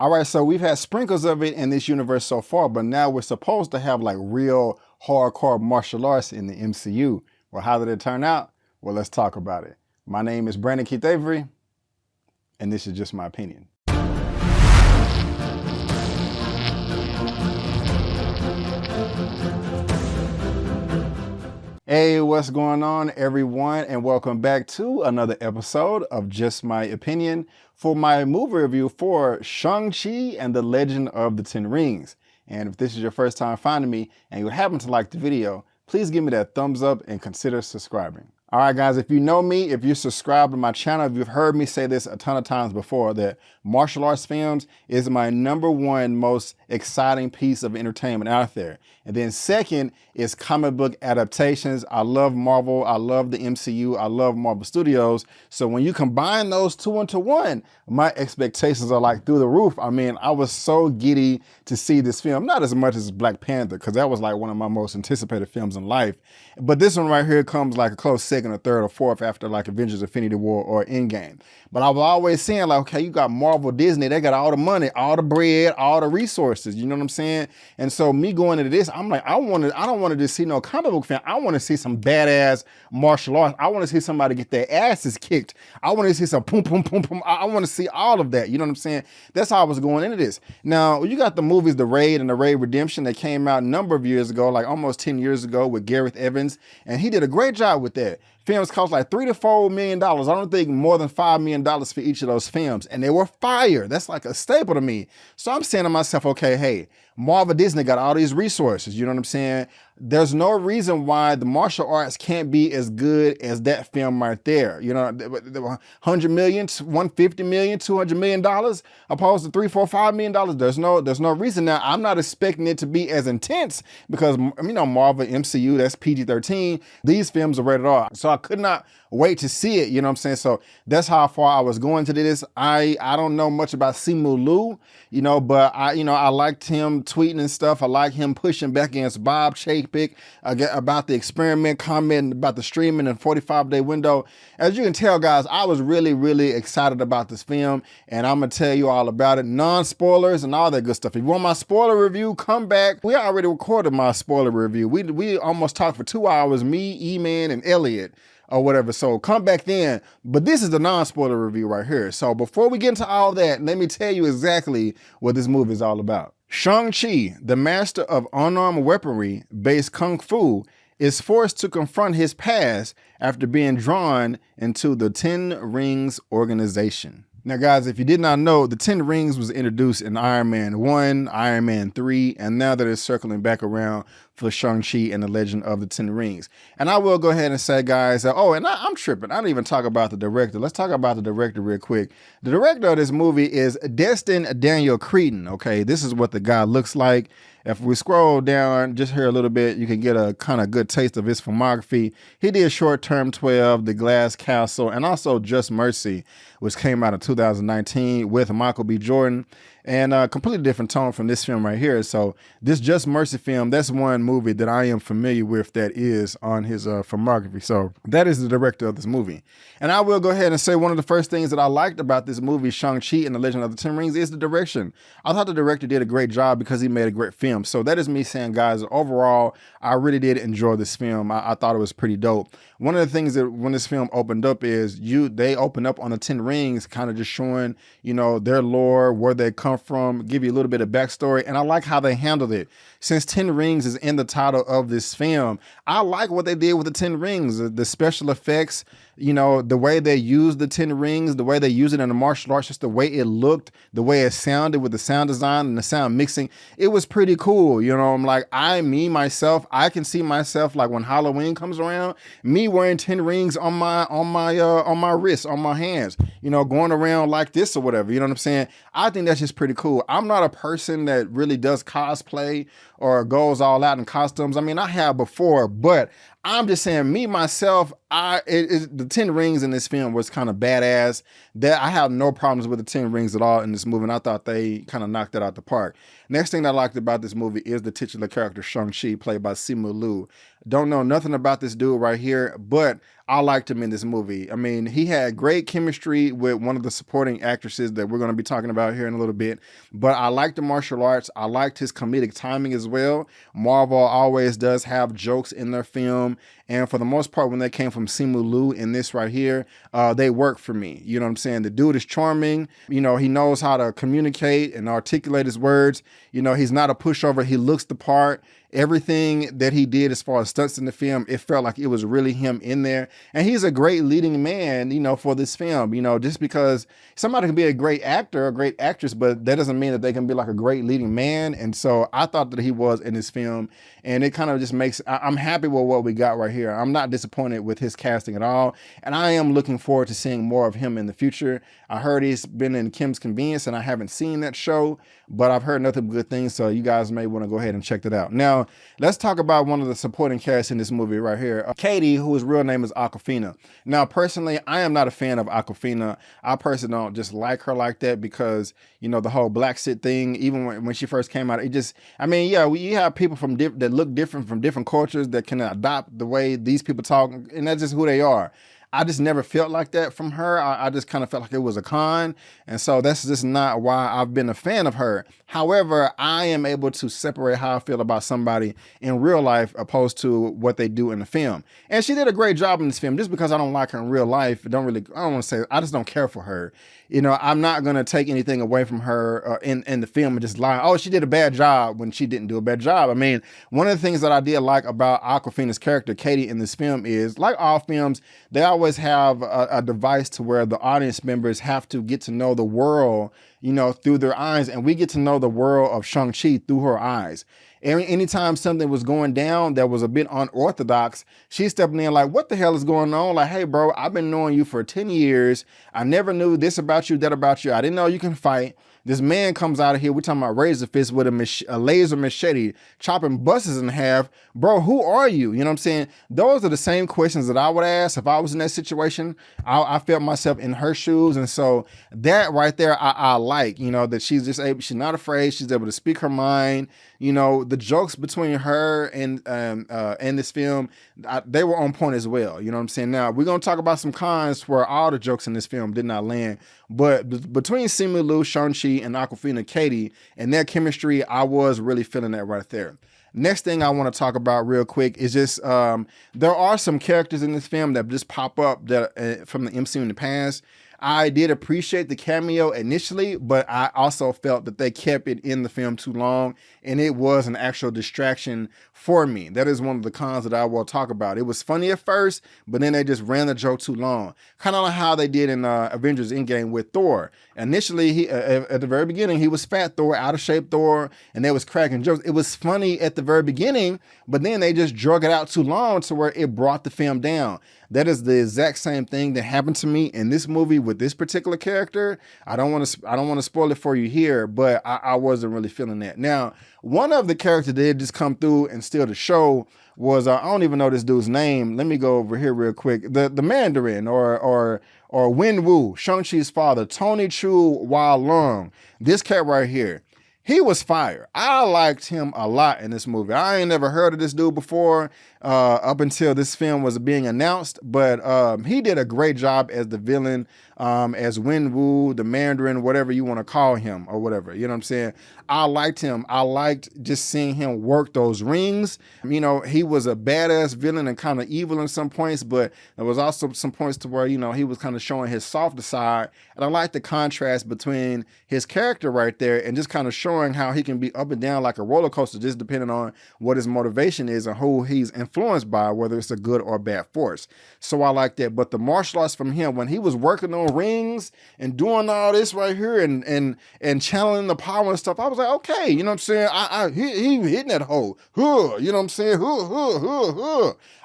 All right, so we've had sprinkles of it in this universe so far, but now we're supposed to have like real hardcore martial arts in the MCU. Well, how did it turn out? Well, let's talk about it. My name is Brandon Keith Avery, and this is just my opinion. Hey, what's going on, everyone, and welcome back to another episode of Just My Opinion for my movie review for Shang-Chi and the Legend of the Ten Rings. And if this is your first time finding me and you happen to like the video, please give me that thumbs up and consider subscribing. All right, guys, if you know me, if you're subscribed to my channel, if you've heard me say this a ton of times before, that martial arts films is my #1 most exciting piece of entertainment out there. And then second is comic book adaptations. I love Marvel. I love the MCU. I love Marvel Studios. So when you combine those two into one, my expectations are like through the roof. I mean, I was so giddy to see this film, not as much as Black Panther, because that was like one of my most anticipated films in life. But this one right here comes like a close second or third or fourth after like Avengers Infinity War or Endgame. But I was always saying like, okay, you got Marvel, Disney, they got all the money, all the bread, all the resources, you know what I'm saying? And so me going into this, I'm like, I don't want to just see no comic book film. I want to see some badass martial arts. I want to see somebody get their asses kicked. I want to see some boom, boom, boom, boom. I want to see all of that, you know what I'm saying? That's how I was going into this. Now, you got the movies, The Raid and The Raid Redemption that came out a number of years ago, like almost 10 years ago with Gareth Evans, and he did a great job with that. Films cost like $3 to $4 million. I don't think more than $5 million for each of those films. And they were fire. That's like a staple to me. So I'm saying to myself, okay, hey, Marvel Disney got all these resources. You know what I'm saying? There's no reason why the martial arts can't be as good as that film right there. You know, $100 million, $150 million, $200 million, opposed to $3, $4, $5 million. There's no reason. Now, I'm not expecting it to be as intense because, you know, Marvel, MCU, that's PG-13. These films are rated R. So I could not wait to see it. You know what I'm saying? So that's how far I was going to this. I don't know much about Simu Liu, you know, but I liked him tweeting and stuff. I like him pushing back against Bob Chapek about the experiment, commenting about the streaming and 45-day window. As you can tell, guys, I was really, really excited about this film, and I'm gonna tell you all about it. Non-spoilers and all that good stuff. If you want my spoiler review, come back. We already recorded my spoiler review. We almost talked for 2 hours, me, Eman, and Elliot, or whatever. So come back then. But this is the non-spoiler review right here. So before we get into all that, let me tell you exactly what this movie is all about. Shang-Chi, the master of unarmed weaponry-based kung fu, is forced to confront his past after being drawn into the Ten Rings organization. Now, guys, if you did not know, the Ten Rings was introduced in Iron Man 1, Iron Man 3, and now that it's circling back around for Shang-Chi and the Legend of the Ten Rings. And I will go ahead and say, guys, I'm tripping. I didn't even talk about the director. Let's talk about the director real quick. The director of this movie is Destin Daniel Cretton, okay? This is what the guy looks like. If we scroll down just here a little bit, you can get a kind of good taste of his filmography. He did Short Term 12, The Glass Castle, and also Just Mercy, which came out in 2019 with Michael B. Jordan. And a completely different tone from this film right here. So this Just Mercy film, that's one movie that I am familiar with that is on his filmography. So that is the director of this movie. And I will go ahead and say one of the first things that I liked about this movie, Shang-Chi and the Legend of the Ten Rings, is the direction. I thought the director did a great job because he made a great film. So that is me saying, guys, overall, I really did enjoy this film. I thought it was pretty dope. One of the things that when this film opened up is they opened up on the Ten Rings, kind of just showing, you know, their lore, where they come from, give you a little bit of backstory. And I like how they handled it. Since Ten Rings is in the title of this film, I like what they did with the Ten Rings, the special effects, you know, the way they used the Ten Rings, the way they use it in the martial arts, just the way it looked, the way it sounded with the sound design and the sound mixing. It was pretty cool. You know, I'm like, myself, I can see myself like when Halloween comes around, me wearing 10 rings on my wrists, on my hands, you know, going around like this or whatever. You know what I'm saying? I think that's just pretty cool. I'm not a person that really does cosplay or goes all out in costumes. I mean, I have before, but I'm just saying, me myself, the 10 rings in this film was kind of badass. That I have no problems with the 10 rings at all in this movie, and I thought they kind of knocked it out the park. Next thing I liked about this movie is the titular character Shang-Chi, played by Simu Liu. Don't know nothing about this dude right here, but I liked him in this movie. I mean, he had great chemistry with one of the supporting actresses that we're going to be talking about here in a little bit. But I liked the martial arts. I liked his comedic timing as well. Marvel always does have jokes in their film. And for the most part, when they came from Simu Liu in this right here, they work for me. You know what I'm saying? The dude is charming. You know, he knows how to communicate and articulate his words. You know, he's not a pushover. He looks the part. Everything that he did as far as stunts in the film, it felt like it was really him in there. And he's a great leading man, you know, for this film. You know, just because somebody can be a great actor, a great actress, but that doesn't mean that they can be like a great leading man. And so I thought that he was in this film. And it kind of just makes, I'm happy with what we got right here. I'm not disappointed with his casting at all. And I am looking forward to seeing more of him in the future. I heard he's been in Kim's Convenience, and I haven't seen that show, but I've heard nothing but good things. So you guys may want to go ahead and check that out. Now, let's talk about one of the supporting cast in this movie right here. Katie, whose real name is Awkwafina. Now, personally, I am not a fan of Awkwafina. I personally don't just like her like that because, you know, the whole black sit thing, even when she first came out, it just, I mean, yeah, you have people from that look different from different cultures that can adopt the way these people talk, and that's just who they are. I just never felt like that from her. I just kind of felt like it was a con. And so that's just not why I've been a fan of her. However, I am able to separate how I feel about somebody in real life opposed to what they do in the film. And she did a great job in this film. Just because I don't like her in real life, I don't want to say, I just don't care for her. You know, I'm not going to take anything away from her in the film and just lie, oh, she did a bad job when she didn't do a bad job. I mean, one of the things that I did like about Awkwafina's character, Katie, in this film is, like all films, they always have a device to where the audience members have to get to know the world, you know, through their eyes. And we get to know the world of Shang-Chi through her eyes. Anytime something was going down that was a bit unorthodox, she's stepping in like, what the hell is going on? Like, hey, bro, I've been knowing you for 10 years. I never knew this about you, that about you. I didn't know you can fight. This man comes out of here, we're talking about razor fist with a laser machete, chopping buses in half. Bro, who are you? You know what I'm saying? Those are the same questions that I would ask if I was in that situation. I felt myself in her shoes. And so that right there, I like, you know, that she's just able, she's not afraid. She's able to speak her mind. You know, the jokes between her and this film, they were on point as well. You know what I'm saying? Now, we're going to talk about some cons where all the jokes in this film did not land. But between Simu Liu, Shang-Chi, and Awkwafina, Katie, and their chemistry, I was really feeling that right there. Next thing I want to talk about real quick is just, there are some characters in this film that just pop up that from the MCU in the past. I did appreciate the cameo initially, but I also felt that they kept it in the film too long, and it was an actual distraction for me. That is one of the cons that I will talk about. It was funny at first, but then they just ran the joke too long. Kind of like how they did in Avengers Endgame with Thor. Initially, he at the very beginning, he was fat Thor, out of shape Thor, and they was cracking jokes. It was funny at the very beginning, but then they just drug it out too long to where it brought the film down. That is the exact same thing that happened to me in this movie with this particular character. I don't want to spoil it for you here, but I wasn't really feeling that. Now, one of the characters that did just come through and steal the show was I don't even know this dude's name. Let me go over here real quick. The Mandarin or Wen Wu, Shang-Chi's father, Tony Chu Hua Lung. This cat right here. He was fire. I liked him a lot in this movie. I ain't never heard of this dude before up until this film was being announced, but he did a great job as the villain, as Wen Wu, the Mandarin, whatever you want to call him or whatever. You know what I'm saying? I liked him. I liked just seeing him work those rings. You know, he was a badass villain and kind of evil in some points, but there was also some points to where, you know, he was kind of showing his softer side. And I like the contrast between his character right there and just kind of showing how he can be up and down like a roller coaster, just depending on what his motivation is and who he's influenced by, whether it's a good or bad force. So I like that. But the martial arts from him, when he was working on rings and doing all this right here and channeling the power and stuff, I was like, okay, you know what I'm saying? He hitting that hole. You know what I'm saying?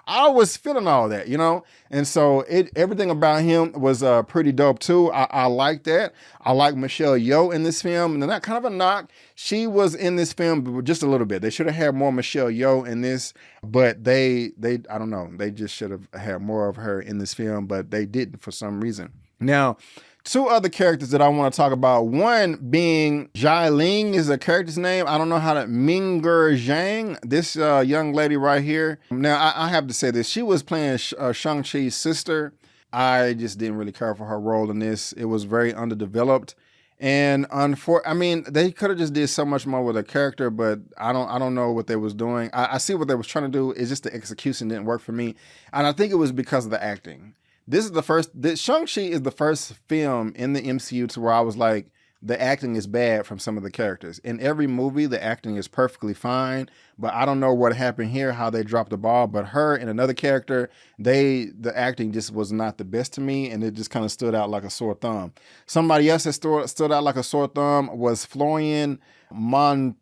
I was feeling all that, you know? And so everything about him was pretty dope too. I like that. I like Michelle Yeoh in this film, and not kind of a knock. She was in this film but just a little bit. They should have had more Michelle Yeoh in this, but they I don't know. They just should have had more of her in this film, but they didn't for some reason. Now, two other characters that I want to talk about. One being Jai Ling is a character's name. I don't know how to, Ming'er Zhang, this young lady right here. Now, I have to say this. She was playing Shang-Chi's sister. I just didn't really care for her role in this. It was very underdeveloped. And I mean, they could have just did so much more with her character, but I don't know what they was doing. I see what they was trying to do. It's just the execution didn't work for me. And I think it was because of the acting. Shang-Chi is the first film in the MCU to where I was like, the acting is bad from some of the characters. In every movie, the acting is perfectly fine, but I don't know what happened here, how they dropped the ball, but her and another character, the acting just was not the best to me, and it just kind of stood out like a sore thumb. Somebody else that stood out like a sore thumb was Florian Montanu.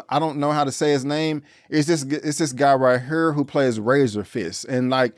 I don't know how to say his name. It's this guy right here who plays Razor Fist, and like,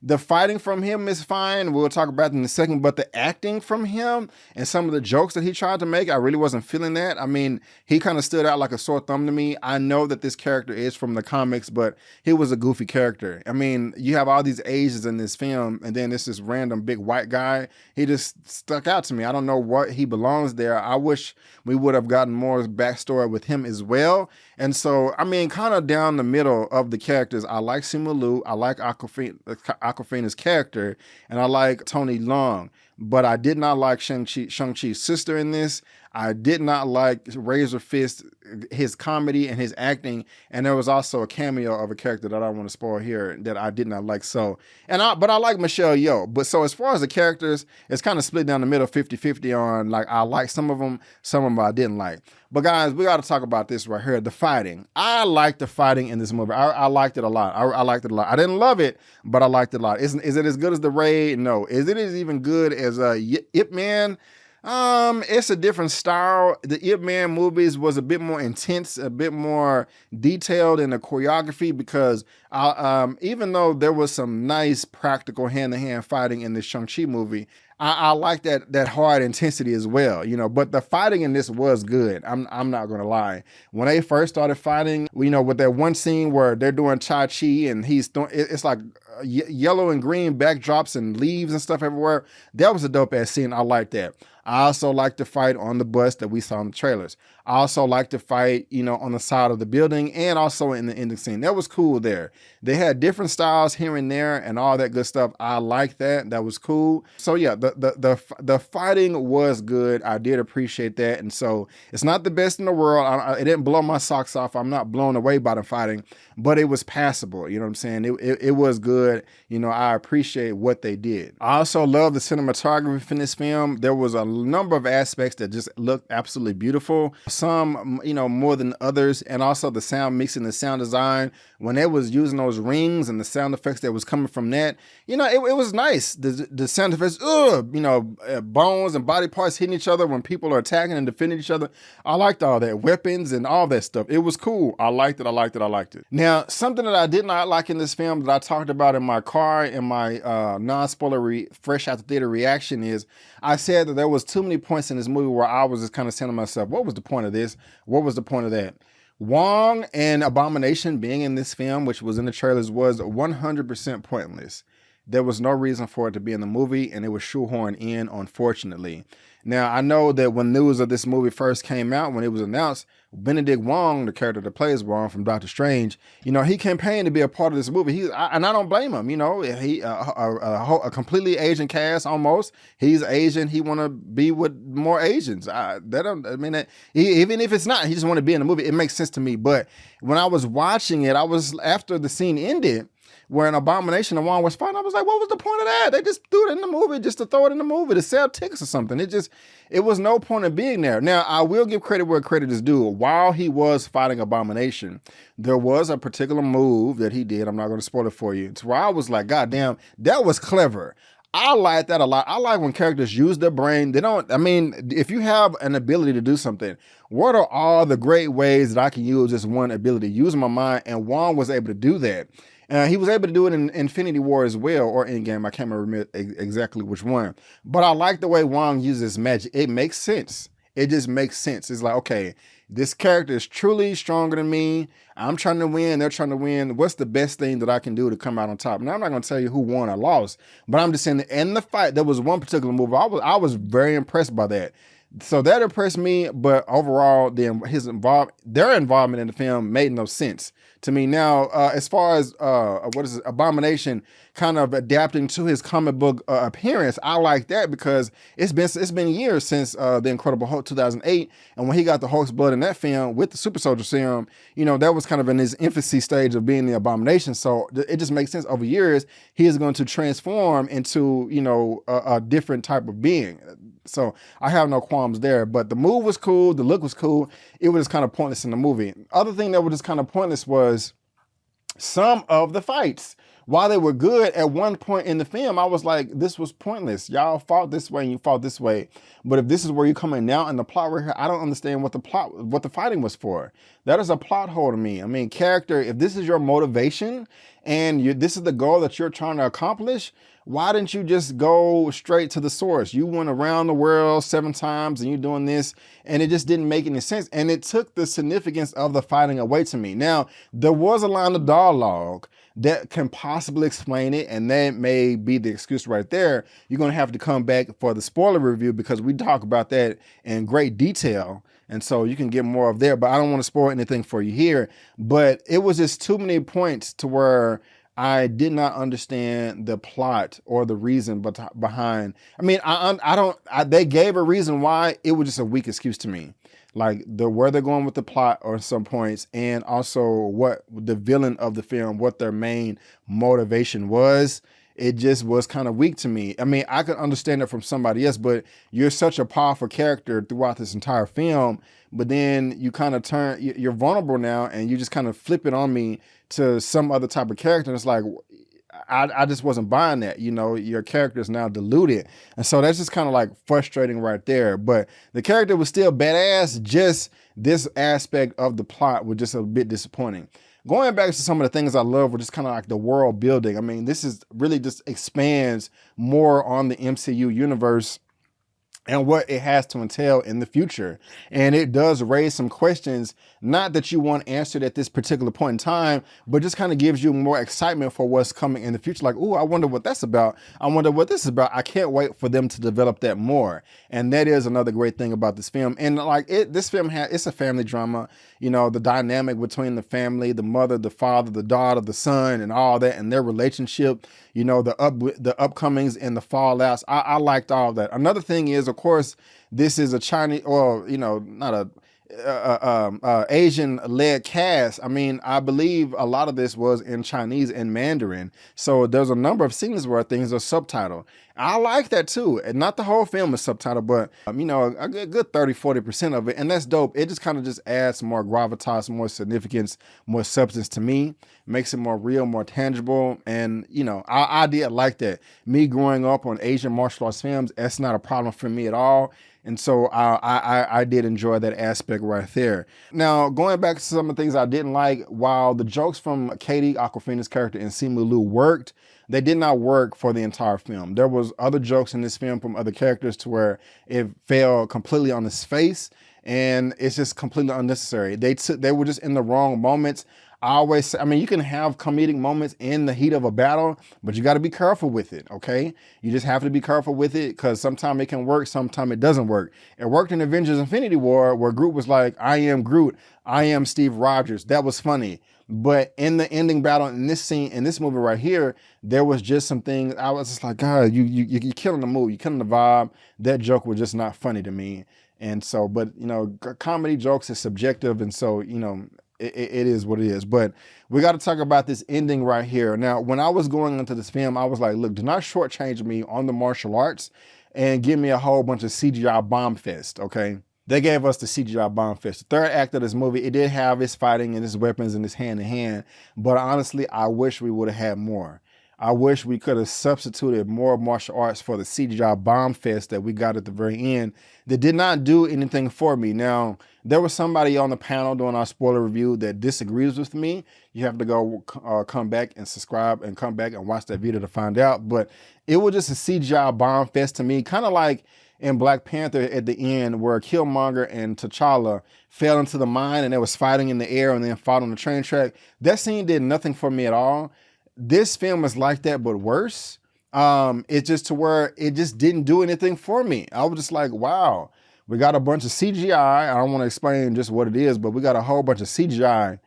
the fighting from him is fine. We'll talk about it in a second, but the acting from him and some of the jokes that he tried to make, I really wasn't feeling that. I mean, he kind of stood out like a sore thumb to me. I know that this character is from the comics, but he was a goofy character. I mean, you have all these Asians in this film, and then this random big white guy. He just stuck out to me. I don't know what he belongs there. I wish we would have gotten more backstory with him as well. And so, I mean, kind of down the middle of the characters, I like Simu Liu, I like Awkwafina's character, and I like Tony Leung. But I did not like Shang-Chi's sister in this. I did not like Razor Fist, his comedy and his acting. And there was also a cameo of a character that I don't want to spoil here that I did not like. But I like Michelle Yeoh. But so as far as the characters, it's kind of split down the middle, 50-50 on, like, I like some of them I didn't like. But guys, we got to talk about this right here, the fighting. I like the fighting in this movie. I liked it a lot. I liked it a lot. I didn't love it, but I liked it a lot. Is it as good as The Raid? No. Is it as even good as Ip Man? It's a different style. The Ip Man movies was a bit more intense, a bit more detailed in the choreography, because even though there was some nice practical hand-to-hand fighting in this Shang-Chi movie, I like that hard intensity as well, you know. But the fighting in this was good. I'm not gonna lie. When they first started fighting, you know, with that one scene where they're doing Tai Chi and he's throwing, it's like yellow and green backdrops and leaves and stuff everywhere. That was a dope ass scene. I like that. I also like the fight on the bus that we saw in the trailers. I also like the fight, you know, on the side of the building and also in the ending scene. That was cool there. They had different styles here and there and all that good stuff. I like that. That was cool. So yeah, the fighting was good. I did appreciate that. And so it's not the best in the world. It didn't blow my socks off. I'm not blown away by the fighting, but it was passable. You know what I'm saying? It was good. You know, I appreciate what they did. I also love the cinematography in this film. There was a number of aspects that just looked absolutely beautiful. Some, you know, more than others. And also the sound mixing, the sound design, when they was using those rings and the sound effects that was coming from that, you know, it was nice. The sound effects, you know, bones and body parts hitting each other when people are attacking and defending each other. I liked all that. Weapons and all that stuff. It was cool. I liked it. I liked it. I liked it. Now, something that I did not like in this film that I talked about in my car in my non-spoiler fresh out the theater reaction is, I said that there was too many points in this movie where I was just kind of saying to myself, what was the point of this? What was the point of that? Wong and Abomination being in this film, which was in the trailers, was 100% pointless. There was no reason for it to be in the movie, and it was shoehorned in, unfortunately. Now, I know that when news of this movie first came out, when it was announced, Benedict Wong, the character that plays Wong from Doctor Strange, you know, he campaigned to be a part of this movie. And I don't blame him. You know, he a completely Asian cast almost. He's Asian. He want to be with more Asians. Even if it's not, he just want to be in the movie. It makes sense to me. But when I was watching it, after the scene ended, where an Abomination and Wong was fighting, I was like, what was the point of that? They just threw it in the movie just to throw it in the movie to sell tickets or something. It was no point of being there. Now, I will give credit where credit is due. While he was fighting Abomination, there was a particular move that he did. I'm not going to spoil it for you. It's where I was like, God damn, that was clever. I like that a lot. I like when characters use their brain. If you have an ability to do something, what are all the great ways that I can use this one ability? Use my mind, and Wong was able to do that. He was able to do it in Infinity War as well, or Endgame. I can't remember exactly which one. But I like the way Wong uses magic. It makes sense. It just makes sense. It's like, okay, this character is truly stronger than me. I'm trying to win. They're trying to win. What's the best thing that I can do to come out on top? Now, I'm not going to tell you who won or lost, but I'm just saying that in the fight, there was one particular move. I was very impressed by that. So that impressed me, but overall, their involvement in the film made no sense to me. Now, as far as what is it, Abomination kind of adapting to his comic book appearance, I like that because it's been years since the Incredible Hulk 2008, and when he got the Hulk's blood in that film with the Super Soldier Serum, you know, that was kind of in his infancy stage of being the Abomination. So it just makes sense over years he is going to transform into, you know, a different type of being. So I have no qualms there, but the move was cool. The look was cool. It was just kind of pointless in the movie. Other thing that was just kind of pointless was some of the fights. While they were good at one point in the film, I was like, this was pointless. Y'all fought this way and you fought this way. But if this is where you're coming now in the plot right here, I don't understand what the fighting was for. That is a plot hole to me. I mean, character, if this is your motivation and this is the goal that you're trying to accomplish, why didn't you just go straight to the source? You went around the world 7 times and you're doing this, and it just didn't make any sense. And it took the significance of the fighting away to me. Now, there was a line of dialogue that can possibly explain it, and that may be the excuse right there. You're going to have to come back for the spoiler review because we talk about that in great detail. And so you can get more of there, but I don't want to spoil anything for you here. But it was just too many points to where I did not understand the plot or the reason behind. I mean, they gave a reason why. It was just a weak excuse to me. Like where they're going with the plot or some points, and also what the villain of the film, what their main motivation was. It just was kind of weak to me. I mean, I could understand it from somebody else, but you're such a powerful character throughout this entire film, but then you kind of you're vulnerable now, and you just kind of flip it on me to some other type of character. And it's like, I just wasn't buying that. You know, your character is now diluted. And so that's just kind of like frustrating right there. But the character was still badass. Just this aspect of the plot was just a bit disappointing. Going back to some of the things I love were just kind of like the world building. I mean, this is really just expands more on the MCU universe and what it has to entail in the future. And it does raise some questions, not that you want answered at this particular point in time, but just kind of gives you more excitement for what's coming in the future. Like, oh, I wonder what that's about. I wonder what this is about. I can't wait for them to develop that more. And that is another great thing about this film. And like this film it's a family drama, you know, the dynamic between the family, the mother, the father, the daughter, the son, and all that, and their relationship, you know, the upcomings and the fallouts. I liked all of that. Another thing is, of course, this is a Chinese, or, you know, not a Asian-led cast. I mean, I believe a lot of this was in Chinese and Mandarin. So there's a number of scenes where things are subtitled. I like that too. And not the whole film is subtitled, but, you know, a good 30-40% of it. And that's dope. It just kind of just adds more gravitas, more significance, more substance to me. Makes it more real, more tangible. And, you know, I did like that. Me growing up on Asian martial arts films, that's not a problem for me at all. And so I did enjoy that aspect right there. Now, going back to some of the things I didn't like, while the jokes from Katie, Awkwafina's character, and Simu Liu worked, they did not work for the entire film. There was other jokes in this film from other characters to where it fell completely on its face, and it's just completely unnecessary. They were just in the wrong moments. I mean, you can have comedic moments in the heat of a battle, but you got to be careful with it, okay? You just have to be careful with it, because sometimes it can work, sometimes it doesn't work. It worked in Avengers Infinity War, where Groot was like, I am Groot, I am Steve Rogers. That was funny. But in the ending battle, in this scene, in this movie right here, there was just some things, I was just like, God, you're killing the mood, you're killing the vibe. That joke was just not funny to me. And so, but, you know, comedy jokes is subjective, and so, you know, it is what it is. But we got to talk about this ending right here. Now, when I was going into this film, I was like, look, do not shortchange me on the martial arts and give me a whole bunch of CGI bomb fest, okay? They gave us the CGI bomb fest. The third act of this movie, it did have its fighting and its weapons and its hand-to-hand, but honestly, I wish we would have had more. I wish we could have substituted more martial arts for the CGI bomb fest that we got at the very end that did not do anything for me. Now, there was somebody on the panel doing our spoiler review that disagrees with me. You have to go come back and subscribe and come back and watch that video to find out. But it was just a CGI bomb fest to me, kind of like in Black Panther at the end where Killmonger and T'Challa fell into the mine and they was fighting in the air and then fought on the train track. That scene did nothing for me at all. This film is like that, but worse. It's just to where it just didn't do anything for me. I was just like, wow, we got a bunch of CGI. I don't want to explain just what it is, but we got a whole bunch of CGI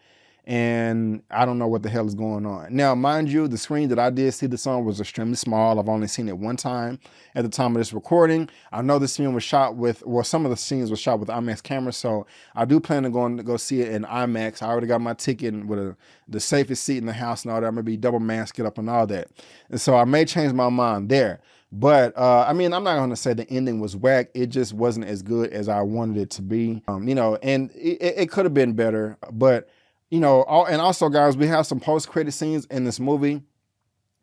and I don't know what the hell is going on. Now, mind you, the screen that I did see this on was extremely small. I've only seen it one time at the time of this recording. I know this film was shot with, well, some of the scenes were shot with IMAX cameras, so I do plan on going to go see it in IMAX. I already got my ticket with the safest seat in the house and all that. I'm gonna be double masked up and all that. And so I may change my mind there. But I mean, I'm not gonna say the ending was whack. It just wasn't as good as I wanted it to be. You know, and it could have been better, but you know, and also guys, we have some post-credit scenes in this movie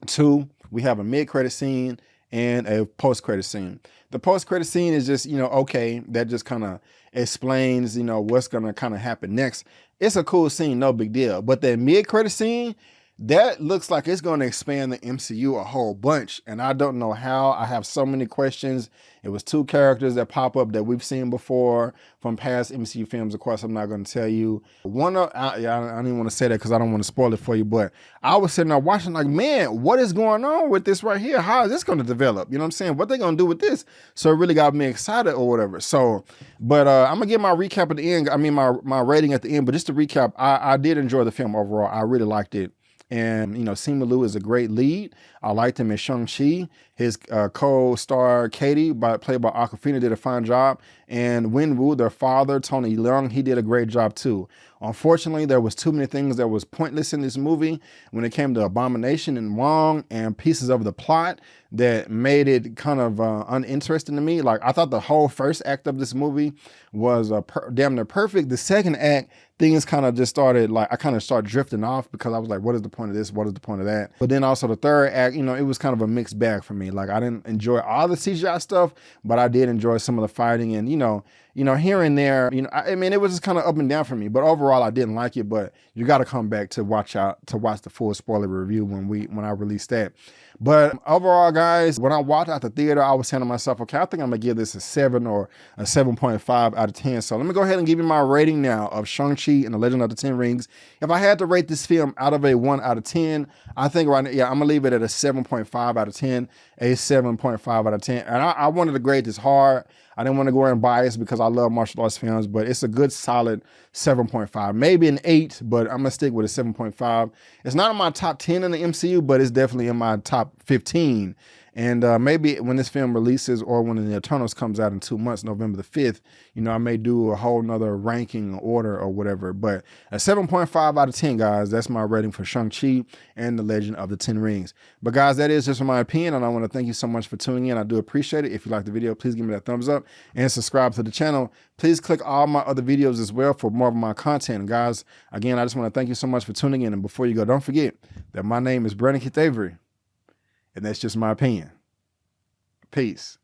too. We have a mid-credit scene and a post-credit scene. The post-credit scene is just, you know, okay, that just kind of explains, you know, what's gonna kind of happen next. It's a cool scene, no big deal. But that mid-credit scene, that looks like it's going to expand the MCU a whole bunch. And I don't know how. I have so many questions. It was two characters that pop up that we've seen before from past MCU films. Of course, I'm not going to tell you. I don't even want to say that because I don't want to spoil it for you. But I was sitting there watching like, man, what is going on with this right here? How is this going to develop? You know what I'm saying? What they going to do with this? So it really got me excited or whatever. So, but I'm going to give my recap at the end. I mean, my rating at the end. But just to recap, I did enjoy the film overall. I really liked it. And, you know, Simu Liu is a great lead. I liked him in Shang-Chi. His co-star Katie, played by Awkwafina, did a fine job. And Wenwu, their father, Tony Leung, he did a great job too. Unfortunately, there was too many things that was pointless in this movie when it came to Abomination and Wong and pieces of the plot that made it kind of uninteresting to me. Like, I thought the whole first act of this movie was damn near perfect. The second act, things kind of just started, like, I kind of started drifting off because I was like, what is the point of this? What is the point of that? But then also the third act, you know, it was kind of a mixed bag for me. Like, I didn't enjoy all the CGI stuff, but I did enjoy some of the fighting and, you know, here and there, you know, I mean, it was just kind of up and down for me, but overall I didn't like it. But you got to come back to watch the full spoiler review when I release that. But overall, guys, when I watched at the theater, I was saying to myself, okay, I think I'm gonna give this a 7 or a 7.5 out of 10. So let me go ahead and give you my rating now of Shang-Chi and the Legend of the Ten Rings. If I had to rate this film out of a 1 out of 10, I think right now, yeah, I'm gonna leave it at a 7.5 out of 10, a 7.5 out of 10. And I wanted to grade this hard. I didn't want to go in biased because I love martial arts films, but it's a good solid 7.5, maybe an 8, but I'm gonna stick with a 7.5. It's not in my top 10 in the MCU, but it's definitely in my top 15. And maybe when this film releases or when The Eternals comes out in 2 months, November the 5th, you know, I may do a whole nother ranking order or whatever. But a 7.5 out of 10, guys, that's my rating for Shang-Chi and The Legend of the Ten Rings. But guys, that is just my opinion, and I want to thank you so much for tuning in. I do appreciate it. If you like the video, please give me that thumbs up and subscribe to the channel. Please click all my other videos as well for more of my content. And guys, again, I just want to thank you so much for tuning in. And before you go, don't forget that my name is Brandon Keith Avery. And that's just my opinion. Peace.